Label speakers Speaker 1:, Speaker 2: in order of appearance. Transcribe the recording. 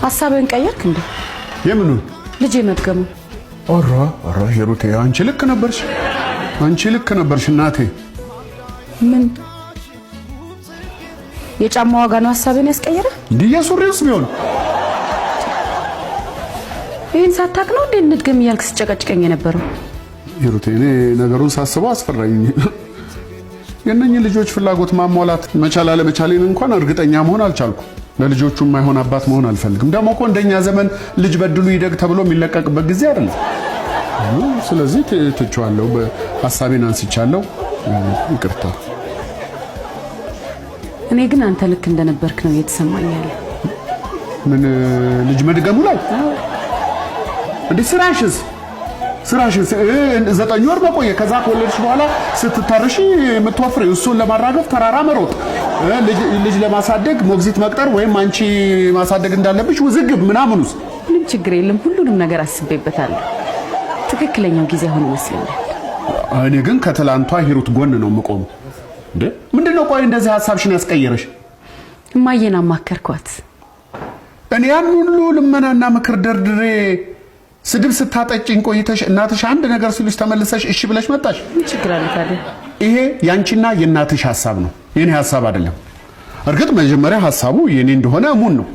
Speaker 1: ሐሳብን ቀየርክ እንዴ?
Speaker 2: የምኑ
Speaker 1: ልጄ መድገሙ?
Speaker 2: ኦራ ሂሩቴ አንቺ ልክ ነበርሽ እናቴ።
Speaker 1: ምን የጫማ ዋጋ ነው ሐሳብን ያስቀየረ?
Speaker 2: እንዴ የሱሪውስ ቢሆን
Speaker 1: ይሄን ሳታክ ነው እንዴ እንድገም እያልክ ስጨቀጭቀኝ የነበረው?
Speaker 2: ሂሩቴ እኔ ነገሩን ሳስበው አስፈራኝ። የነኝ ልጆች ፍላጎት ማሟላት መቻል አለመቻሌን እንኳን እርግጠኛ መሆን አልቻልኩም። ለልጆቹ የማይሆን አባት መሆን አልፈልግም። ደግሞ እኮ እንደኛ ዘመን ልጅ በድሉ ይደግ ተብሎ የሚለቀቅበት ጊዜ አይደለም። ስለዚህ ትቼዋለሁ፣ ሐሳቤን አንስቻለሁ። ይቅርታ።
Speaker 1: እኔ ግን አንተ ልክ እንደነበርክ ነው እየተሰማኝ ያለው።
Speaker 2: ምን ልጅ መድገሙ ላይ እንዴ? ስራሽስ 9 ወር መቆየ፣ ከዛ ከወለድሽ በኋላ ስትታርሺ የምትወፍሪው እሱን ለማራገፍ ተራራ መሮጥ፣ ልጅ ለማሳደግ ሞግዚት መቅጠር ወይም አንቺ ማሳደግ እንዳለብሽ ውዝግብ ምናምኑስ?
Speaker 1: ምንም ችግር የለም። ሁሉንም ነገር አስቤበታለሁ። ትክክለኛው ጊዜ አሁን ይመስለኛል።
Speaker 2: እኔ ግን ከትላንቷ ሂሩት ጎን ነው የምቆመው። እንዴ ምንድነው? ቆይ እንደዚህ ሐሳብሽን ያስቀየረሽ?
Speaker 1: እማዬን አማከርኳት።
Speaker 2: እኔ ያን ሁሉ ልመናና ምክር ደርድሬ ስድብ ስታጠጪኝ ቆይተሽ እናትሽ አንድ ነገር ሲሉሽ ተመልሰሽ እሺ ብለሽ መጣሽ።
Speaker 1: ምን ችግር አለ ታዲያ?
Speaker 2: ይሄ ያንቺና የእናትሽ ሐሳብ ነው፣ የኔ ሐሳብ አይደለም። እርግጥ መጀመሪያ ሐሳቡ የኔ እንደሆነ እሙን ነው።